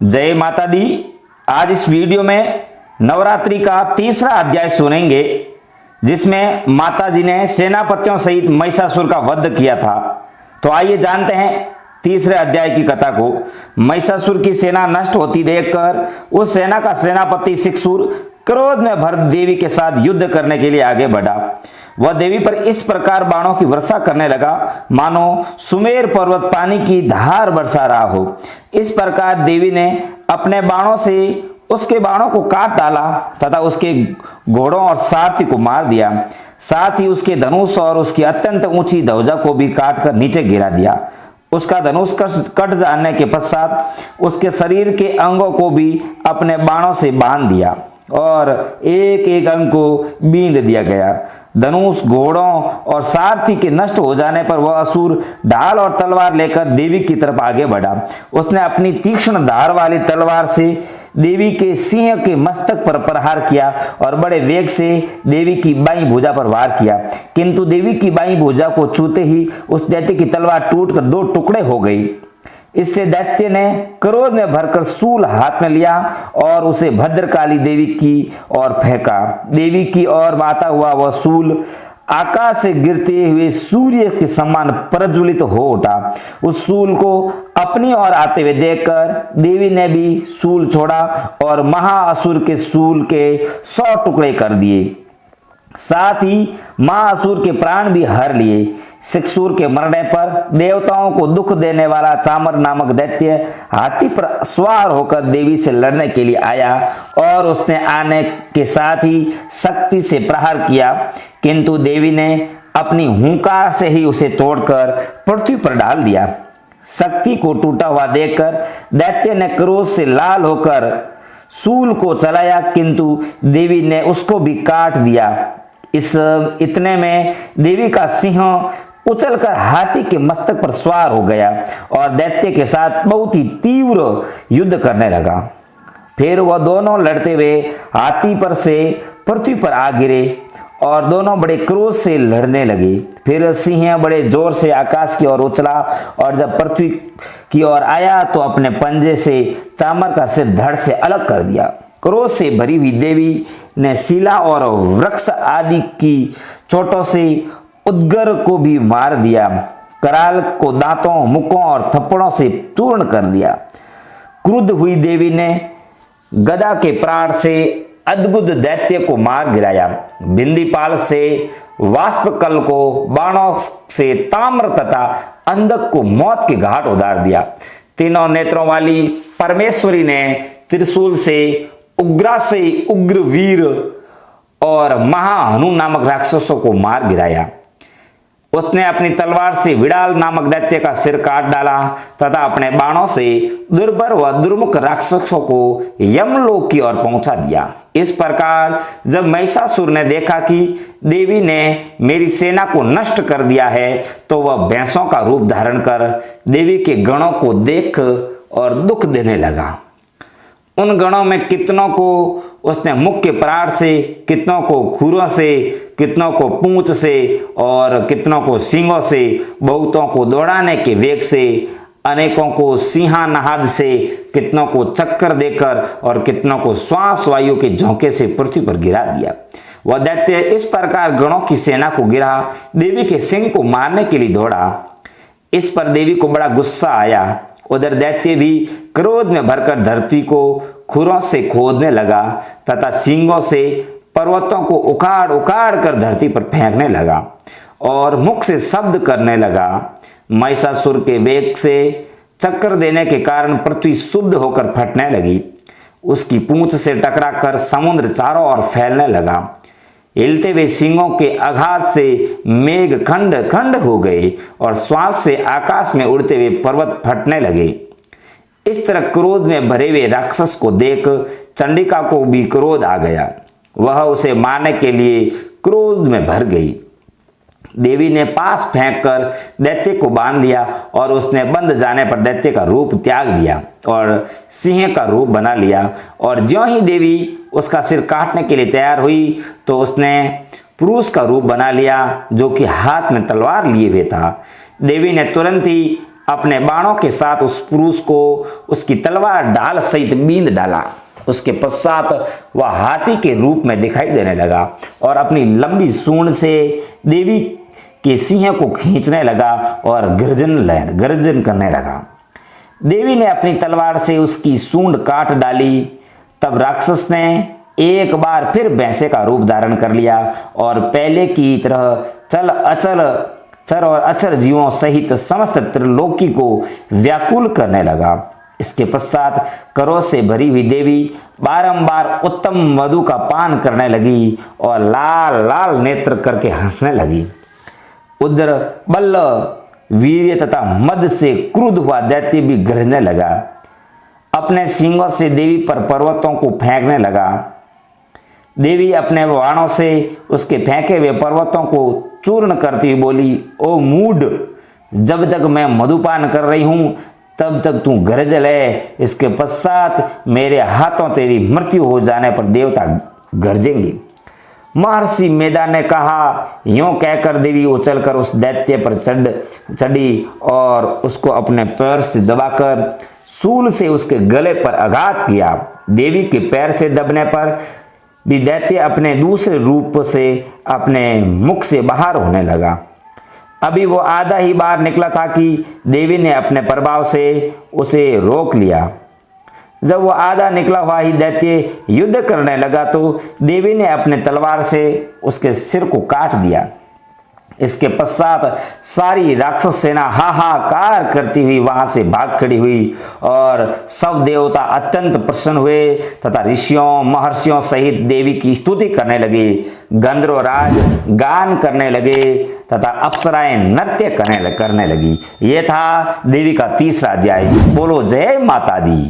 जय माता दी। आज इस वीडियो में नवरात्रि का तीसरा अध्याय सुनेंगे, जिसमें माता जी ने सेनापतियों सहित महिषासुर का वध किया था। तो आइए जानते हैं तीसरे अध्याय की कथा को। महिषासुर की सेना नष्ट होती देखकर उस सेना का सेनापति शिक्षुर क्रोध में भर देवी के साथ युद्ध करने के लिए आगे बढ़ा। वह देवी पर इस प्रकार बाणों की वर्षा करने लगा मानो सुमेर पर्वत पानी की धार बरसा रहा हो। इस प्रकार देवी ने अपने बाणों से उसके बाणों को काट डाला तथा उसके घोड़ों और सारथी को मार दिया। साथ ही उसके धनुष और उसकी अत्यंत ऊंची ध्वजा को भी काट कर नीचे गिरा दिया। उसका धनुष कट जाने के पश्चात उसके शरीर के अंगों को भी अपने बाणों से बांध दिया और एक एक अंग को बींध दिया गया। धनुष, घोड़ों और सारथी के नष्ट हो जाने पर वह असुर ढाल और तलवार लेकर देवी की तरफ आगे बढ़ा। उसने अपनी तीक्ष्ण धार वाली तलवार से देवी के सिंह के मस्तक पर प्रहार किया और बड़े वेग से देवी की बाईं भुजा पर वार किया, किंतु देवी की बाईं भुजा को छूते ही उस दैत्य की तलवार टूटकर दो टुकड़े हो गई। इससे दैत्य ने क्रोध में भरकर शूल हाथ में लिया और उसे भद्रकाली देवी की ओर फेंका। देवी की ओर आता हुआ वह शूल आकाश से गिरते हुए सूर्य के समान प्रज्वलित हो उठा। उस शूल को अपनी ओर आते हुए देखकर देवी ने भी शूल छोड़ा और महाअसुर के शूल के 100 टुकड़े कर दिए। साथ ही महाअसुर के प्राण भी हर लिए। शिक्षुर के मरने पर देवताओं को दुख देने वाला चामर नामक दैत्य हाथी पर सवार होकर देवी से लड़ने के लिए आया और उसने आने के साथ ही शक्ति से प्रहार किया, किंतु देवी ने अपनी हुंकार से ही उसे तोड़कर पृथ्वी पर डाल दिया। शक्ति को टूटा हुआ देखकर दैत्य ने क्रोध से लाल होकर शूल को चलाया, किंतु देवी ने उसको भी काट दिया। इतने में देवी का सिंह उछलकर हाथी के मस्तक पर सवार हो गया और दैत्य के साथ बहुत ही तीव्र युद्ध करने लगा। फिर वह दोनों लड़ते हुए हाथी पर से पृथ्वी पर आ गिरे और दोनों बड़े क्रोध से लड़ने लगे। फिर सिंह बड़े जोर से आकाश की ओर उछला और जब पृथ्वी की ओर आया तो अपने पंजे से चामर का सिर धड़ से अलग कर दिया। क्रोध से भरी हुई देवी ने शिला और वृक्ष आदि की चोटों से उदगर को भी मार दिया। कराल को दांतों, मुक्कों और थप्पड़ों से चूर्ण कर दिया। क्रुद्ध हुई देवी ने गदा के प्राण से अद्भुत दैत्य को मार गिराया। बिंदीपाल से वाष्पकल को बाणों से ताम्र तथा अंधक को मौत के घाट उतार दिया। तीनों नेत्रों वाली परमेश्वरी ने त्रिशूल से उग्रा से उग्र वीर और महाहनु नामक राक्षसों को मार गिराया। उसने अपनी तलवार से विडाल नामक दैत्य का सिर काट डाला तथा अपने बाणों से दुर्बर व दुर्मुख राक्षसों को यमलोक की ओर पहुंचा दिया। इस प्रकार जब महिषासुर ने देखा कि देवी ने मेरी सेना को नष्ट कर दिया है, तो वह भैंसों का रूप धारण कर देवी के गणों को देख और दुख देने लगा। उन गणों में कितनों को उसने मुख के प्राण से, कितनों को खुरों से, कितनों को पूंछ से और कितनों को सींगों से, बहुतों को दौड़ाने के वेग से, अनेकों को सिंहानाद से, कितनों को चक्कर देकर और कितनों को श्वास वायु के झोंके से पृथ्वी पर गिरा दिया। वह दैत्य इस प्रकार गणों की सेना को गिरा देवी के सिंह को मारने के लिए दौड़ा। इस पर देवी को बड़ा गुस्सा आया। उधर दैत्य भी क्रोध में भरकर धरती को खुरों से खोदने लगा तथा सींगों से पर्वतों को उखाड़ उखाड़ कर धरती पर फेंकने लगा और मुख से शब्द करने लगा। महिषासुर के वेग से चक्कर देने के कारण पृथ्वी शुद्ध होकर फटने लगी। उसकी पूंछ से टकराकर समुद्र चारों ओर फैलने लगा। हिलते हुए सिंगों के आघात से मेघ खंड खंड हो गए और श्वास से आकाश में उड़ते हुए पर्वत फटने लगे। इस तरह क्रोध में भरे हुए राक्षस को देख चंडिका को भी क्रोध आ गया। वह उसे मारने के लिए क्रोध में भर गई। देवी ने पास फेंककर दैत्य को बांध लिया और उसने बंध जाने पर दैत्य का रूप त्याग दिया और सिंह का रूप बना लिया। और ज्यों ही देवी उसका सिर काटने के लिए तैयार हुई तो उसने पुरुष का रूप बना लिया, जो कि हाथ में तलवार लिए हुए था। देवी ने तुरंत ही अपने बाणों के साथ उस पुरुष को उसकी तलवार ढाल सहित बींध डाला। उसके पश्चात वह हाथी के रूप में दिखाई देने लगा और अपनी लंबी सूंड से देवी के सिंह को खींचने लगा और गर्जन करने लगा। देवी ने अपनी तलवार से उसकी सूंड काट डाली। तब राक्षस ने एक बार फिर भैंसे का रूप धारण कर लिया और पहले की तरह चर और अचर जीवों सहित समस्त त्रिलोकी को व्याकुल करने लगा। इसके पश्चात क्रोध से भरी हुई देवी बारंबार उत्तम मधु का पान करने लगी और लाल लाल नेत्र करके हंसने लगी। उधर बल्ल, वीर्य तथा मद से क्रुद्ध हुआ दैत्य भी गरजने लगा। अपने सींगों से देवी पर पर्वतों को फेंकने लगा। देवी अपने बाणों से उसके फेंके हुए पर्वतों को चूर्ण करती हुई बोली, ओ मूढ़, जब तक मैं मधुपान कर रही हूं तब तक तू गरज ले। इसके पश्चात मेरे हाथों तेरी मृत्यु हो जाने पर देवता गरजेंगे। महर्षि मेधा ने कहा। यूं कहकर देवी उछलकर उस दैत्य पर चढ़ी और उसको अपने पैर से दबाकर शूल से उसके गले पर आघात किया। देवी के पैर से दबने पर भी दैत्य अपने दूसरे रूप से अपने मुख से बाहर होने लगा। अभी वो आधा ही बाहर निकला था कि देवी ने अपने प्रभाव से उसे रोक लिया। जब वो आधा निकला हुआ ही दैत्य युद्ध करने लगा तो देवी ने अपने तलवार से उसके सिर को काट दिया। इसके पश्चात सारी राक्षस सेना हाहाकार करती हुई वहां से भाग खड़ी हुई और सब देवता अत्यंत प्रसन्न हुए तथा ऋषियों महर्षियों सहित देवी की स्तुति करने लगे। गंधर्वराज गान करने लगे तथा अप्सराएं नृत्य करने लगी। यह था देवी का तीसरा अध्याय। बोलो जय माता दी।